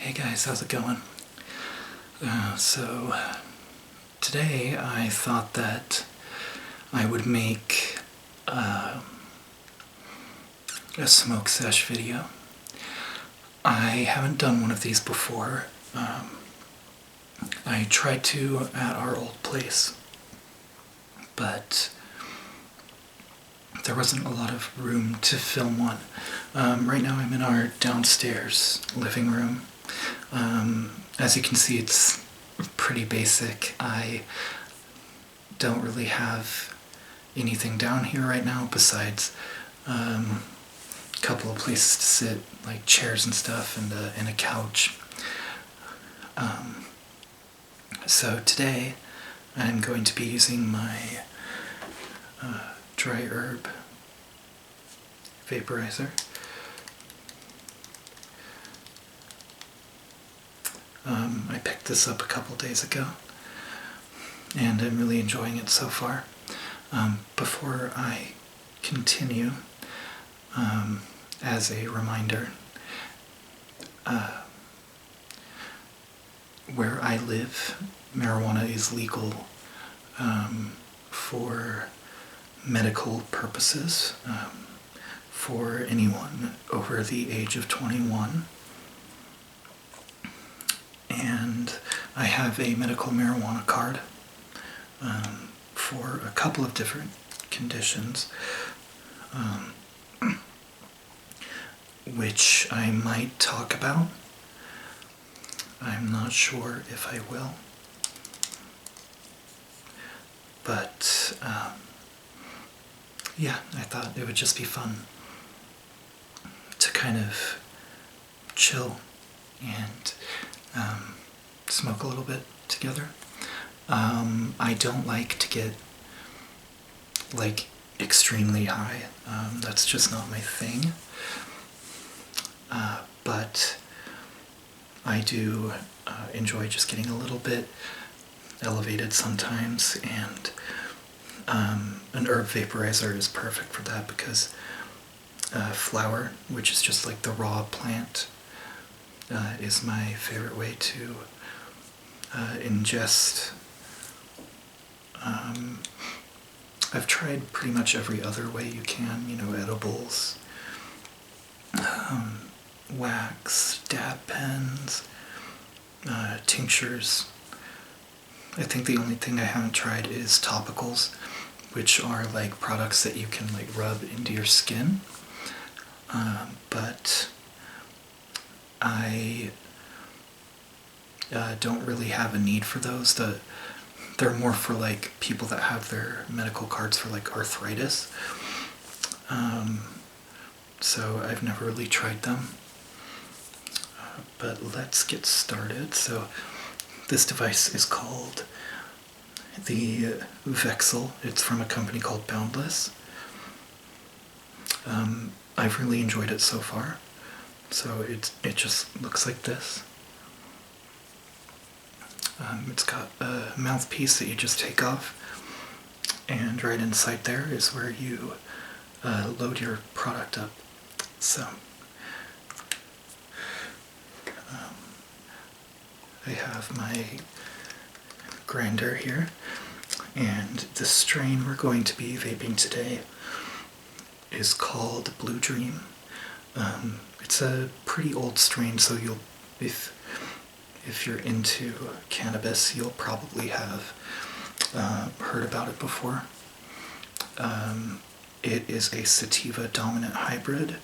Hey guys, how's it going? So today I thought that I would make a smoke sesh video. I haven't done one of these before. I tried to at our old place, but there wasn't a lot of room to film one. Right now I'm in our downstairs living room. As you can see, it's pretty basic. I don't really have anything down here right now besides a couple of places to sit, like chairs and stuff, and a couch. So today I'm going to be using my dry herb vaporizer. I picked this up a couple days ago, and I'm really enjoying it so far. Before I continue, as a reminder, where I live, marijuana is legal for medical purposes for anyone over the age of 21. And I have a medical marijuana card for a couple of different conditions, which I might talk about. I'm not sure if I will, but yeah, I thought it would just be fun to kind of chill and smoke a little bit together. I don't like to get like extremely high. That's just not my thing. But I do enjoy just getting a little bit elevated sometimes, and an herb vaporizer is perfect for that because flower, which is just like the raw plant, is my favorite way to ingest. I've tried pretty much every other way you can, edibles, wax, dab pens, tinctures. I think the only thing I haven't tried is topicals, which are like products that you can like rub into your skin. But I don't really have a need for those. They're more for like people that have their medical cards for like arthritis. So I've never really tried them. But let's get started. So this device is called the Vexel. It's from a company called Boundless. I've really enjoyed it so far. So it just looks like this. It's got a mouthpiece that you just take off, and right inside there is where you load your product up. So I have my grinder here, and the strain we're going to be vaping today is called Blue Dream. It's a pretty old strain, so if you're into cannabis, you'll probably have heard about it before. It is a sativa dominant hybrid,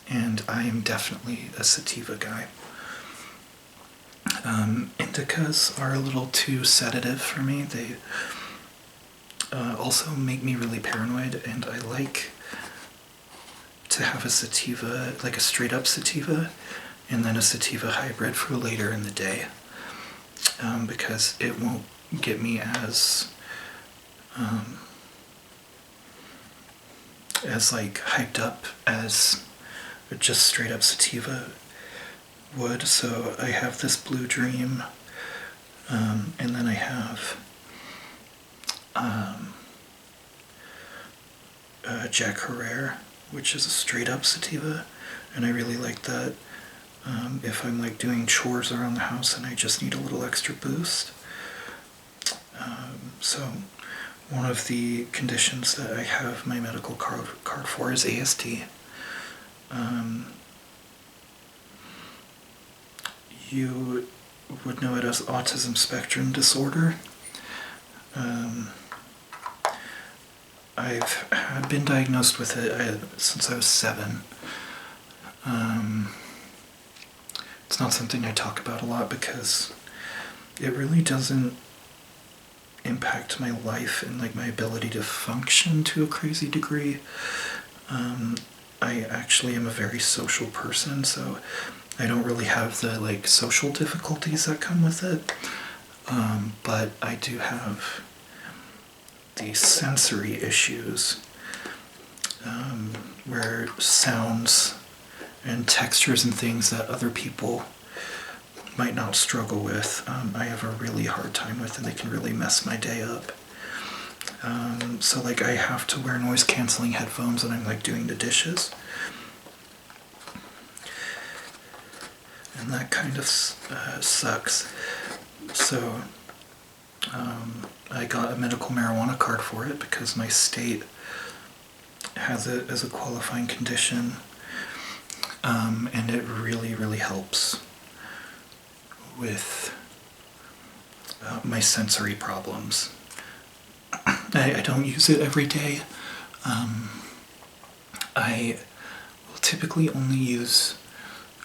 and I am definitely a sativa guy. Indicas are a little too sedative for me. They also make me really paranoid, and I like to have a sativa, like a straight up sativa, and then a sativa hybrid for later in the day, because it won't get me as like hyped up as just straight up sativa would. So I have this Blue Dream, and then I have Jack Herrera, which is a straight up sativa, and I really like that. if I'm like doing chores around the house and I just need a little extra boost. So one of the conditions that I have my medical card for is ASD. You would know it as autism spectrum disorder. I've been diagnosed with it since I was 7. It's not something I talk about a lot because it really doesn't impact my life and like my ability to function to a crazy degree. I actually am a very social person, so I don't really have the like social difficulties that come with it. But I do have the sensory issues, where sounds and textures and things that other people might not struggle with, I have a really hard time with, and they can really mess my day up. So like I have to wear noise canceling headphones when I'm like doing the dishes. And that kind of sucks. So I got a medical marijuana card for it because my state has it as a qualifying condition. And it really, really helps with my sensory problems. I don't use it every day. I will typically only use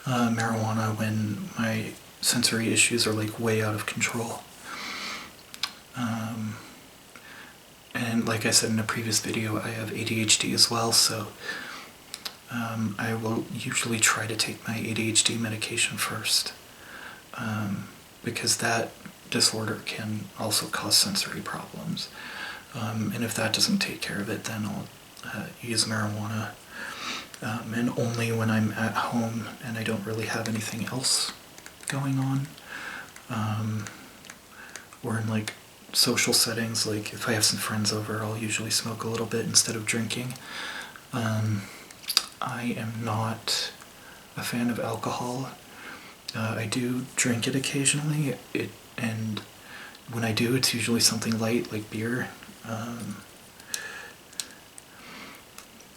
marijuana when my sensory issues are like way out of control. And like I said in a previous video, I have ADHD as well, so I will usually try to take my ADHD medication first, because that disorder can also cause sensory problems. And if that doesn't take care of it, then I'll use marijuana, and only when I'm at home and I don't really have anything else going on, or in like social settings, like if I have some friends over, I'll usually smoke a little bit instead of drinking. I am not a fan of alcohol. I do drink it occasionally, and when I do, it's usually something light like beer.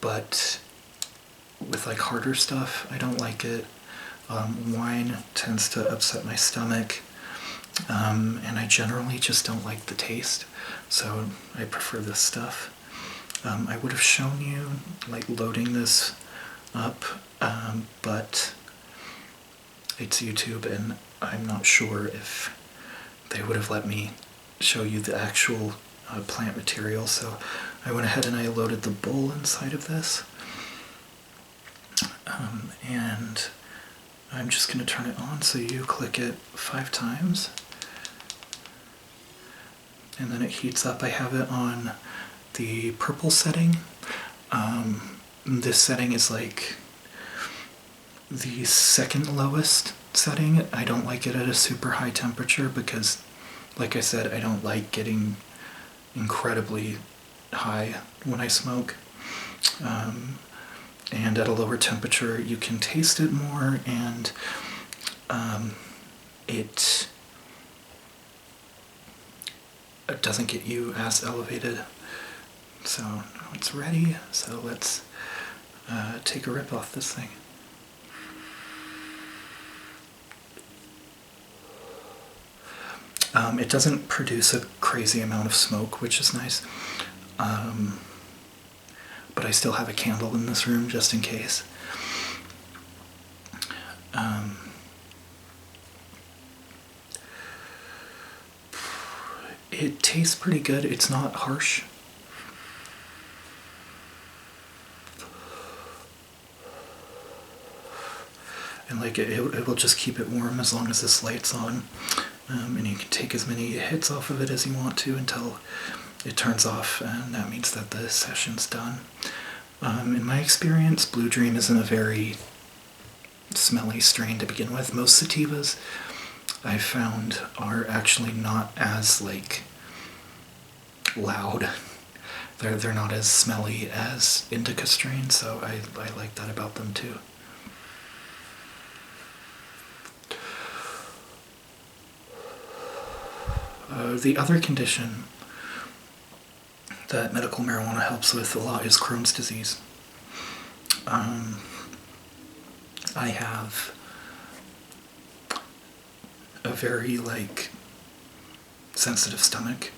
But with like harder stuff, I don't like it. Wine tends to upset my stomach, and I generally just don't like the taste, so I prefer this stuff. I would have shown you like loading this up, but it's YouTube and I'm not sure if they would have let me show you the actual plant material, so I went ahead and I loaded the bowl inside of this, and I'm just going to turn it on. So you click it 5 times and then it heats up. I have it on the purple setting. This setting is like the second lowest setting. I don't like it at a super high temperature because, like I said, I don't like getting incredibly high when I smoke. And at a lower temperature you can taste it more, and it doesn't get you as elevated. So now it's ready, so let's take a rip off this thing. It doesn't produce a crazy amount of smoke, which is nice. But I still have a candle in this room just in case. It tastes pretty good. It's not harsh. And like it will just keep it warm as long as this light's on. And you can take as many hits off of it as you want to until it turns off, and that means that the session's done. In my experience, Blue Dream isn't a very smelly strain to begin with. Most sativas I've found are actually not as like loud. They're not as smelly as indica strains, so I like that about them too. The other condition that medical marijuana helps with a lot is Crohn's disease. I have a very, sensitive stomach.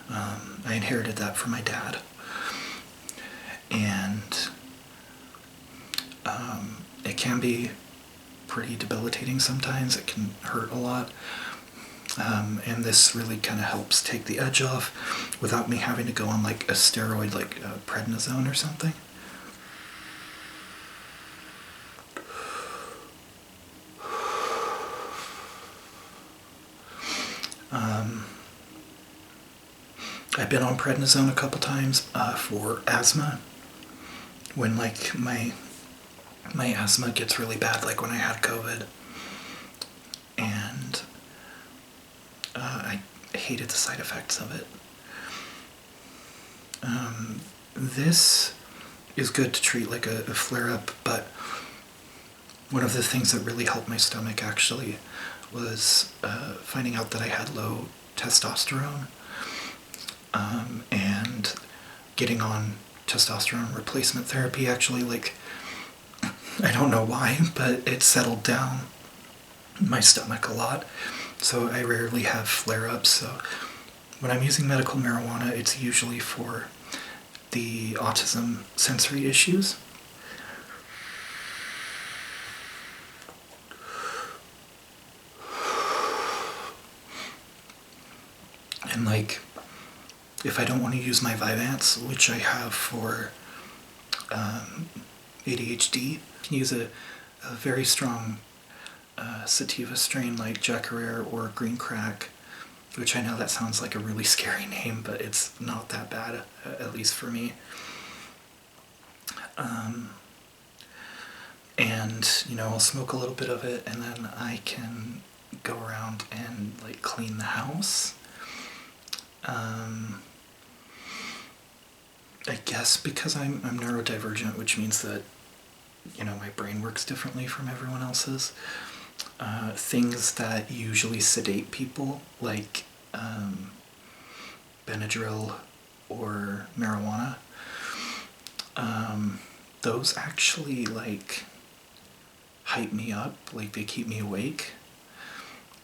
I inherited that from my dad. And it can be pretty debilitating sometimes. It can hurt a lot. And this really kind of helps take the edge off without me having to go on a steroid like prednisone or something. I've been on prednisone a couple times for asthma. When my asthma gets really bad, like when I had COVID, and I hated the side effects of it. This is good to treat like a flare-up, but one of the things that really helped my stomach actually was finding out that I had low testosterone, and getting on testosterone replacement therapy actually, I don't know why, but it settled down my stomach a lot, so I rarely have flare-ups. So when I'm using medical marijuana, it's usually for the autism sensory issues. And if I don't want to use my Vyvanse, which I have for ADHD, I can use a very strong sativa strain like Jacaré or Green Crack, which I know that sounds like a really scary name, but it's not that bad, at least for me. And, I'll smoke a little bit of it, and then I can go around and clean the house. I guess because I'm neurodivergent, which means that, my brain works differently from everyone else's. Things that usually sedate people, like Benadryl or marijuana, those actually hype me up, they keep me awake.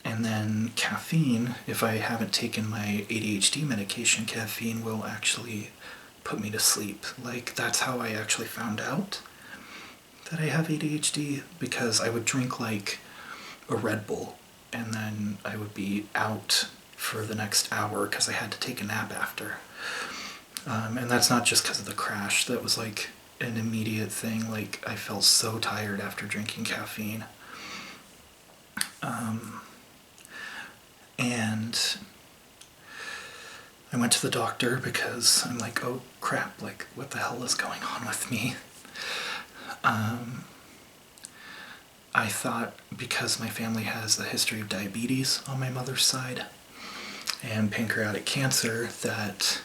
And then caffeine, if I haven't taken my ADHD medication, caffeine will actually put me to sleep. That's how I actually found out that I have ADHD, because I would drink a Red Bull, and then I would be out for the next hour because I had to take a nap after. And that's not just because of the crash. That was an immediate thing. I felt so tired after drinking caffeine. And I went to the doctor because I'm oh crap, what the hell is going on with me? I thought because my family has a history of diabetes on my mother's side and pancreatic cancer that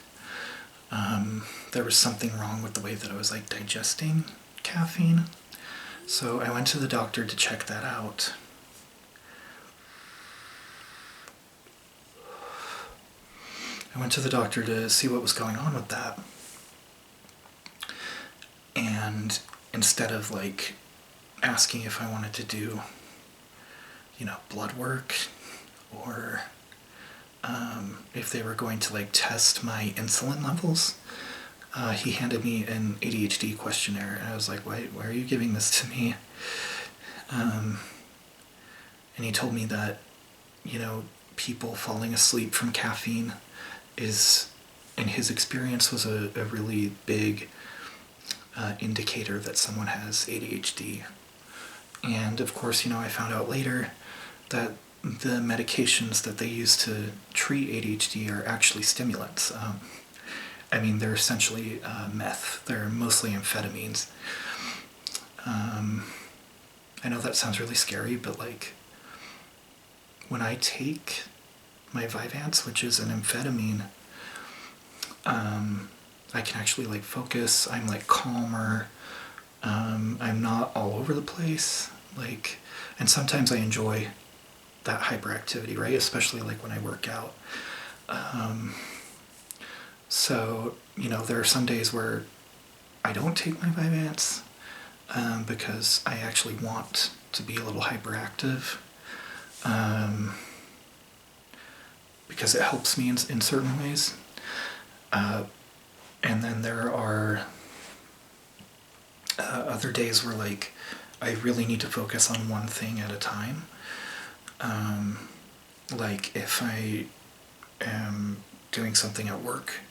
there was something wrong with the way that I was digesting caffeine. So I went to the doctor to check that out. I went to the doctor to see what was going on with that. And instead of asking if I wanted to do, blood work, or if they were going to test my insulin levels, he handed me an ADHD questionnaire, and I was why are you giving this to me? And he told me that, people falling asleep from caffeine is, in his experience, was a really big indicator that someone has ADHD. And of course, I found out later that the medications that they use to treat ADHD are actually stimulants. They're essentially meth. They're mostly amphetamines. I know that sounds really scary, but when I take my Vyvanse, which is an amphetamine, I can actually focus. I'm calmer. I'm not all over the place. And sometimes I enjoy that hyperactivity, right? Especially like when I work out. So, you know, there are some days where I don't take my Vyvanse because I actually want to be a little hyperactive, because it helps me in certain ways. And then there are other days where like I really need to focus on one thing at a time. Like if I am doing something at work,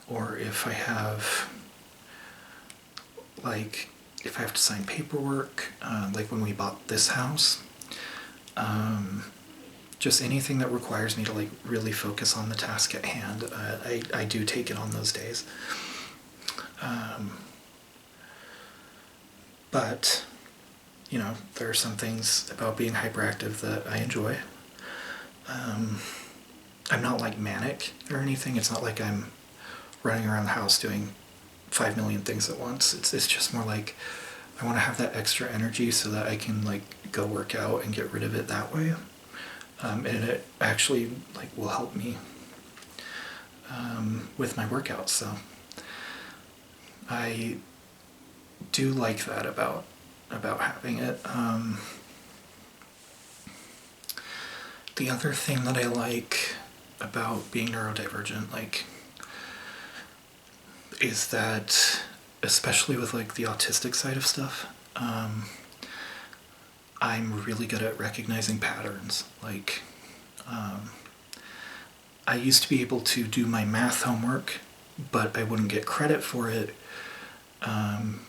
or if I have, like, if I have to sign paperwork, like when we bought this house, just anything that requires me to like really focus on the task at hand, I do take it on those days. But, you know, there are some things about being hyperactive that I enjoy. I'm not like manic or anything. It's not like I'm running around the house doing 5 million things at once. It's just more like I want to have that extra energy so that I can like go work out and get rid of it that way. And it actually like will help me with my workouts. So I do like that about having it. The other thing that I like about being neurodivergent, like, is that, especially with like the autistic side of stuff, I'm really good at recognizing patterns. Like, I used to be able to do my math homework, but I wouldn't get credit for it,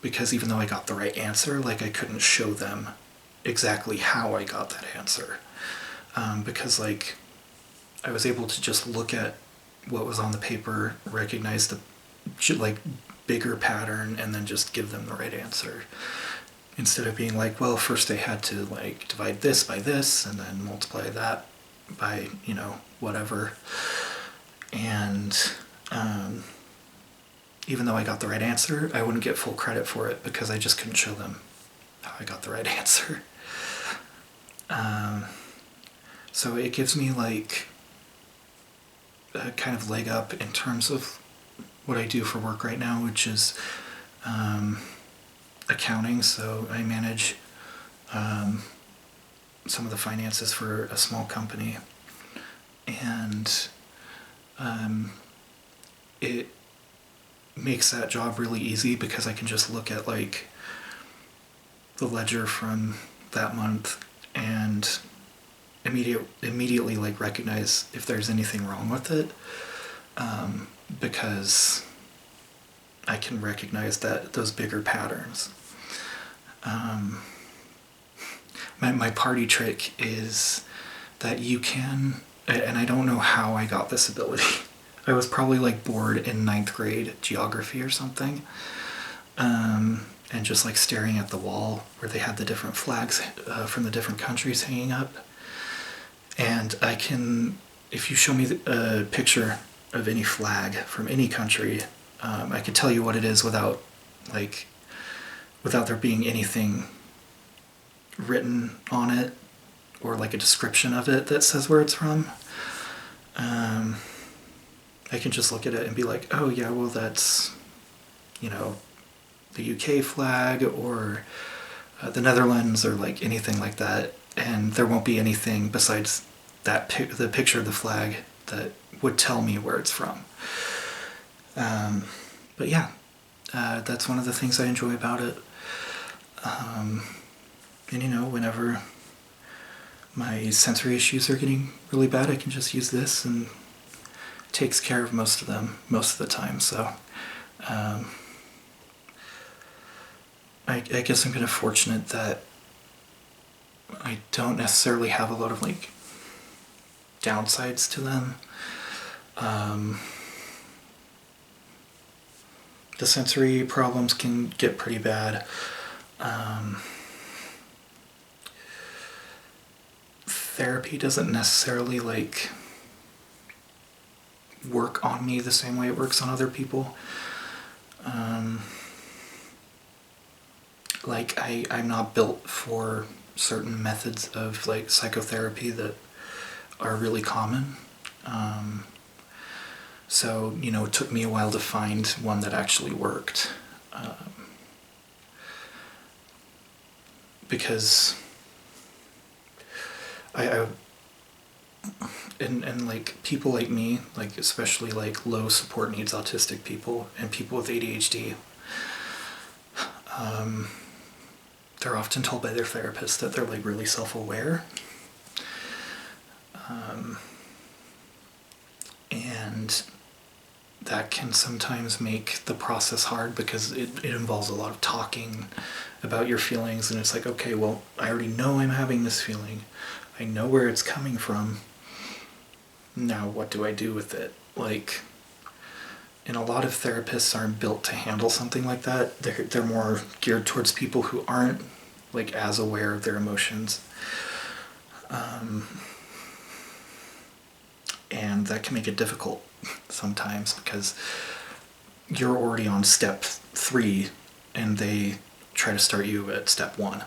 because even though I got the right answer, like I couldn't show them exactly how I got that answer. Because like I was able to just look at what was on the paper, recognize the like bigger pattern, and then just give them the right answer. Instead of being like, well, first I had to like divide this by this and then multiply that by, you know, whatever. And even though I got the right answer, I wouldn't get full credit for it because I just couldn't show them how I got the right answer. So it gives me like a kind of leg up in terms of what I do for work right now, which is accounting. So I manage some of the finances for a small company, and it makes that job really easy because I can just look at like the ledger from that month and immediately like recognize if there's anything wrong with it, because I can recognize that those bigger patterns. My party trick is that you can, and I don't know how I got this ability. I was probably like bored in 9th grade geography or something, and just like staring at the wall where they had the different flags from the different countries hanging up. And I can, if you show me a picture of any flag from any country, I can tell you what it is without there being anything written on it or like a description of it that says where it's from. I can just look at it and be like, oh yeah, well that's, you know, the UK flag or the Netherlands or like anything like that. And there won't be anything besides that the picture of the flag that would tell me where it's from. But yeah, that's one of the things I enjoy about it. And you know, whenever my sensory issues are getting really bad, I can just use this and it takes care of most of them most of the time. So I guess I'm kind of fortunate that I don't necessarily have a lot of like downsides to them. The sensory problems can get pretty bad. Therapy doesn't necessarily like work on me the same way it works on other people. Like I'm not built for certain methods of like psychotherapy that are really common. So, it took me a while to find one that actually worked. Because and like people like me, like especially like low support needs autistic people and people with ADHD, they're often told by their therapist that they're like really self-aware. And that can sometimes make the process hard because it involves a lot of talking about your feelings, and it's like, okay, well, I already know I'm having this feeling. I know where it's coming from. Now what do I do with it? Like, and a lot of therapists aren't built to handle something like that. They're more geared towards people who aren't like as aware of their emotions. And that can make it difficult sometimes because you're already on step 3 and they try to start you at step 1.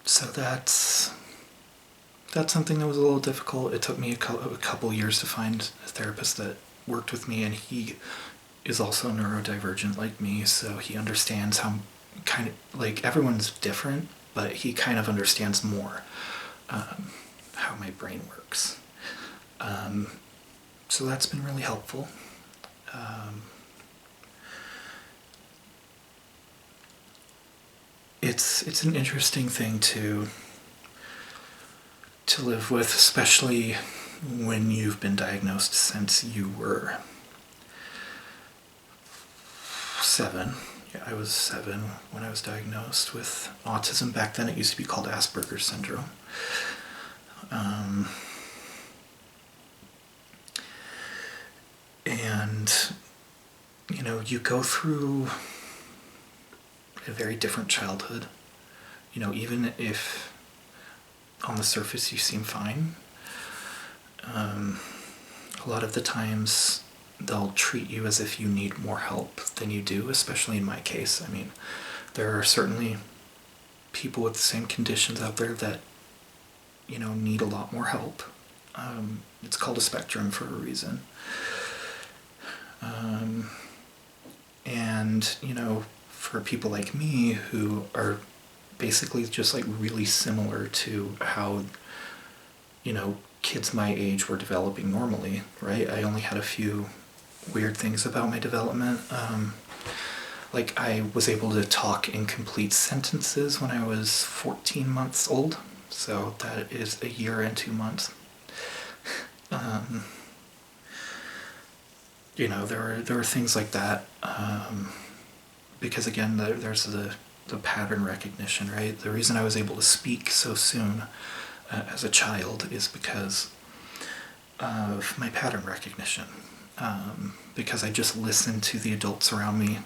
So that's something that was a little difficult. It took me a couple years to find a therapist that worked with me, and he is also neurodivergent like me, so he understands how kind of like everyone's different, but he kind of understands more how my brain works. So that's been really helpful. It's an interesting thing to live with, especially when you've been diagnosed since you were 7. Yeah, I was 7 when I was diagnosed with autism. Back then it used to be called Asperger's syndrome. And, you go through a very different childhood. Even if on the surface you seem fine, a lot of the times they'll treat you as if you need more help than you do, especially in my case. I mean, there are certainly people with the same conditions out there that, need a lot more help. It's called a spectrum for a reason. And, for people like me who are basically just like really similar to how, kids my age were developing normally, right? I only had a few weird things about my development. Like I was able to talk in complete sentences when I was 14 months old. So that is a year and 2 months. There were things like that. Because again, there's the pattern recognition, right? The reason I was able to speak so soon as a child is because of my pattern recognition. Because I just listened to the adults around me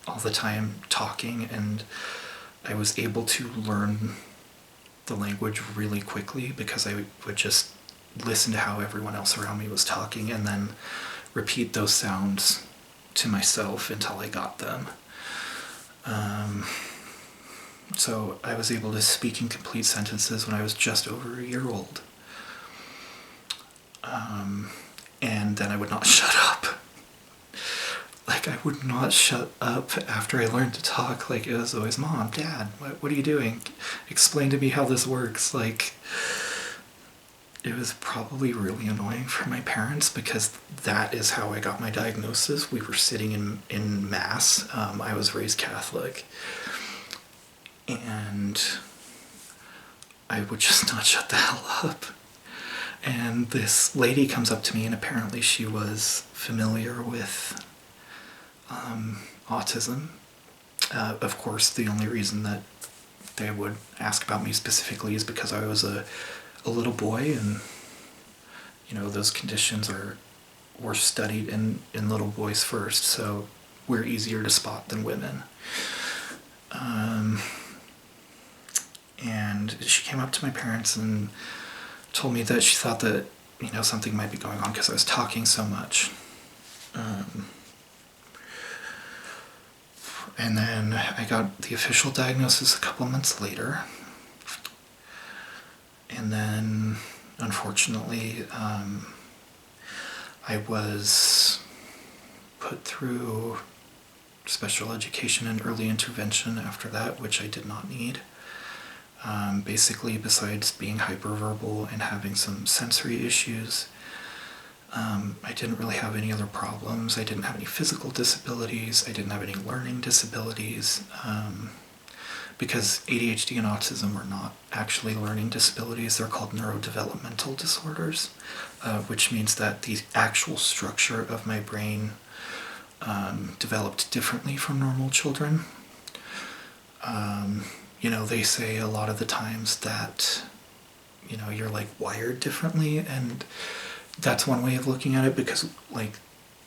all the time talking, and I was able to learn the language really quickly because I would just listen to how everyone else around me was talking and then repeat those sounds to myself until I got them. So I was able to speak in complete sentences when I was just over a year old. And then I would not shut up. Like, I would not shut up after I learned to talk. Like, it was always, Mom, Dad, what are you doing? Explain to me how this works. Like, it was probably really annoying for my parents because that is how I got my diagnosis. We were sitting in Mass. I was raised Catholic. And I would just not shut the hell up. And this lady comes up to me, and apparently she was familiar with autism. Of course, the only reason that they would ask about me specifically is because I was a little boy, and those conditions were studied in little boys first, so we're easier to spot than women. And she came up to my parents and told me that she thought that something might be going on because I was talking so much. And then I got the official diagnosis a couple months later. And then, unfortunately, I was put through special education and early intervention after that, which I did not need. Basically, besides being hyperverbal and having some sensory issues, I didn't really have any other problems. I didn't have any physical disabilities. I didn't have any learning disabilities. Because ADHD and autism are not actually learning disabilities. They're called neurodevelopmental disorders, which means that the actual structure of my brain developed differently from normal children. They say a lot of the times that, you're like wired differently, and that's one way of looking at it, because like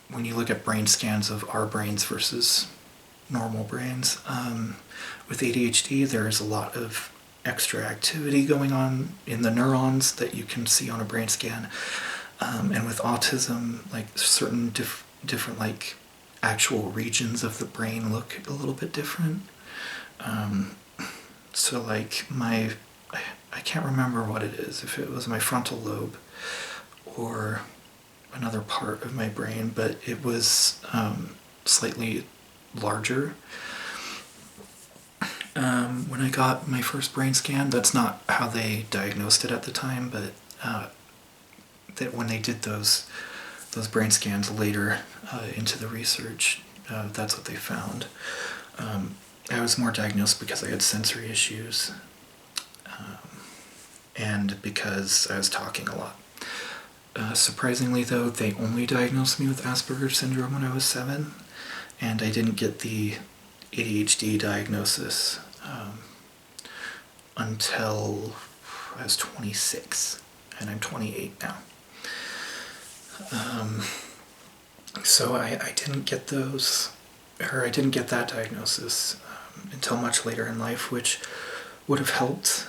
when you look at brain scans of our brains versus normal brains, with ADHD there's a lot of extra activity going on in the neurons that you can see on a brain scan, and with autism, like certain different like actual regions of the brain look a little bit different. So like I can't remember what it is, if it was my frontal lobe or another part of my brain, but it was slightly larger. When I got my first brain scan, that's not how they diagnosed it at the time, but that when they did those brain scans later into the research, that's what they found. I was more diagnosed because I had sensory issues, and because I was talking a lot. Surprisingly though, they only diagnosed me with Asperger's syndrome when I was 7, and I didn't get the ADHD diagnosis until I was 26, and I'm 28 now. So I didn't get I didn't get that diagnosis until much later in life, which would have helped,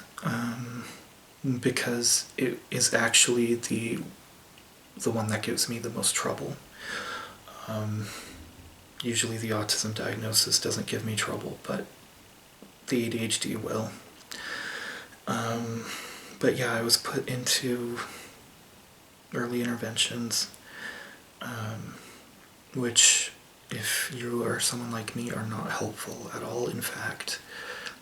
because it is actually the one that gives me the most trouble. Usually the autism diagnosis doesn't give me trouble, but the ADHD will. But yeah, I was put into early interventions, which, if you are someone like me, are not helpful at all. In fact,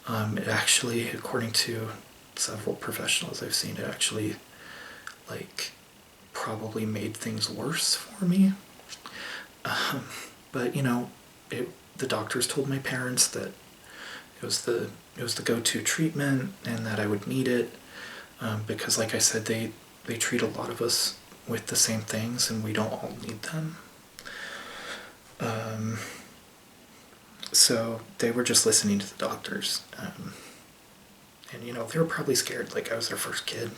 it actually, according to several professionals I've seen, it actually probably made things worse for me. But the doctors told my parents that it was the go-to treatment and that I would need it, because, like I said, they treat a lot of us with the same things and we don't all need them. So they were just listening to the doctors, and they were probably scared, like I was their first kid.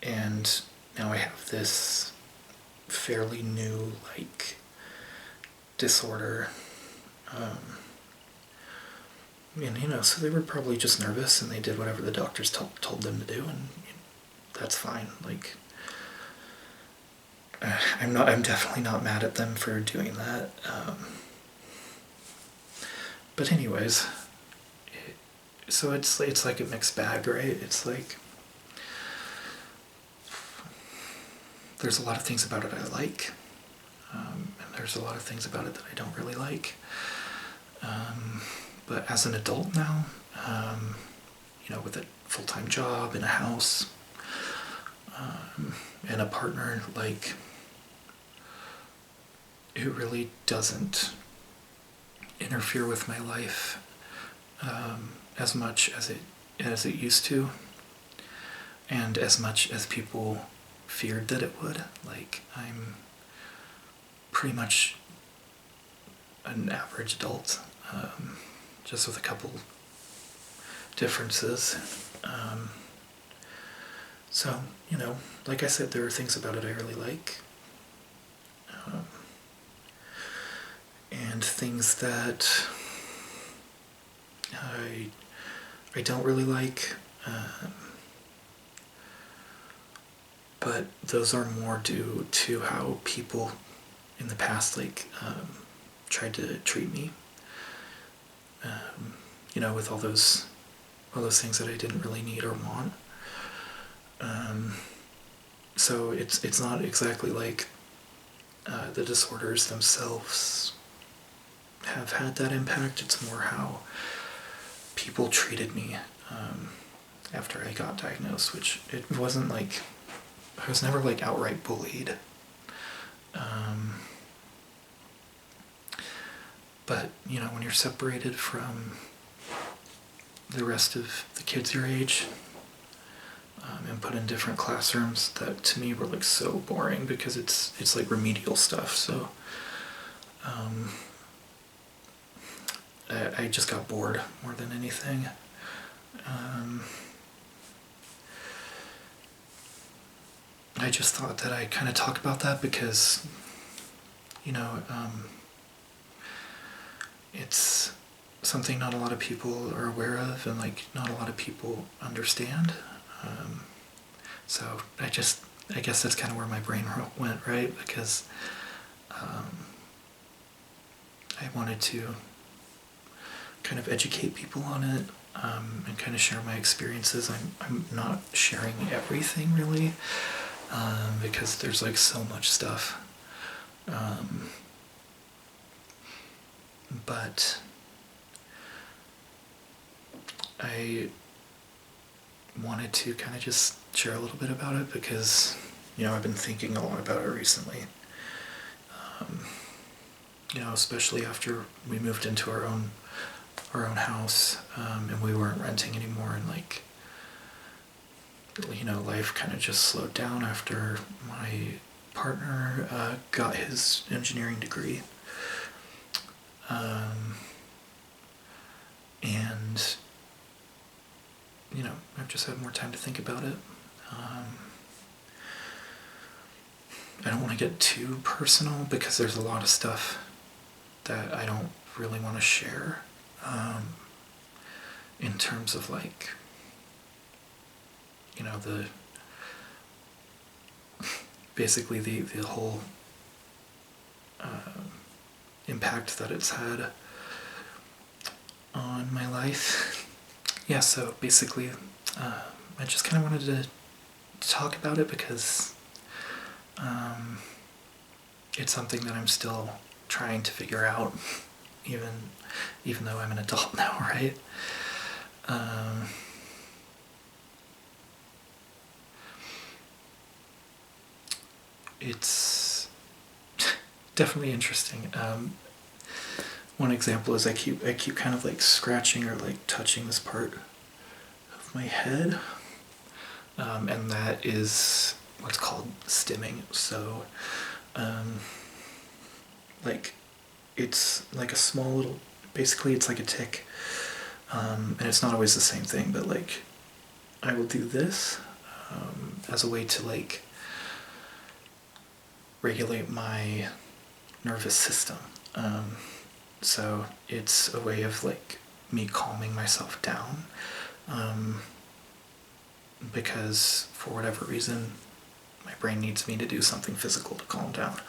And now I have this fairly new disorder, and so they were probably just nervous, and they did whatever the doctors told them to do, and that's fine. I'm definitely not mad at them for doing that. But anyways, so it's like a mixed bag, right? It's like there's a lot of things about it I like, and there's a lot of things about it that I don't really like. But as an adult now, with a full-time job and a house, and a partner, it really doesn't interfere with my life as much as it used to, and as much as people feared that it would. I'm pretty much an average adult, just with a couple differences. So, like I said, there are things about it I really like, and things that I don't really like, but those are more due to how people in the past tried to treat me, you know, with all those things that I didn't really need or want. So it's not exactly like the disorders themselves have had that impact. It's more how people treated me after I got diagnosed, which it wasn't like, I was never like outright bullied. But, you know, when you're separated from the rest of the kids your age, and put in different classrooms that to me were like so boring because it's like remedial stuff. So I just got bored more than anything. I just thought that I kind of talk about that because, you know, it's something not a lot of people are aware of, and like not a lot of people understand. So I guess that's kind of where my brain went, right? Because I wanted to kind of educate people on it, and kind of share my experiences. I'm not sharing everything really, because there's like so much stuff. But I wanted to kind of just share a little bit about it because, you know, I've been thinking a lot about it recently. You know, especially after we moved into our own house, and we weren't renting anymore, and like, you know, life kind of just slowed down after my partner got his engineering degree. And, you know, I've just had more time to think about it. I don't want to get too personal because there's a lot of stuff that I don't really want to share, in terms of like, you know, basically the whole impact that it's had on my life. Yeah, so basically, I just kind of wanted to talk about it because it's something that I'm still trying to figure out, even though I'm an adult now, right? It's definitely interesting. One example is I keep kind of like scratching or like touching this part of my head, and that is what's called stimming. So, like, it's like a small little, basically it's like a tick, and it's not always the same thing, but like, I will do this as a way to like regulate my nervous system. So it's a way of like me calming myself down, because for whatever reason my brain needs me to do something physical to calm down.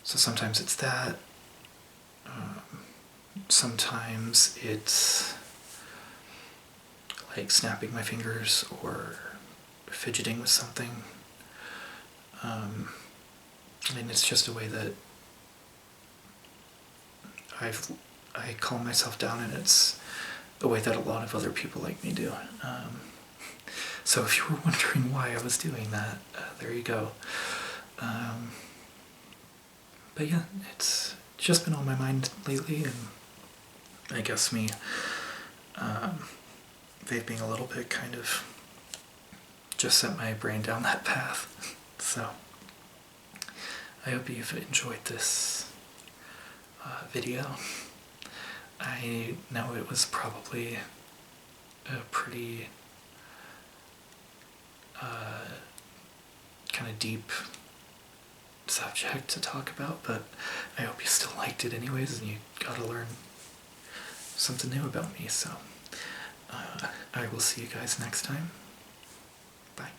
So sometimes it's that, sometimes it's like snapping my fingers or fidgeting with something, and it's just a way that I calm myself down, and it's a way that a lot of other people like me do. So if you were wondering why I was doing that, there you go. But yeah, it's just been on my mind lately, and I guess me vaping a little bit kind of just sent my brain down that path. So I hope you've enjoyed this video. I know it was probably a pretty kind of deep subject to talk about, but I hope you still liked it anyways, and you got to learn something new about me. So I will see you guys next time. Bye.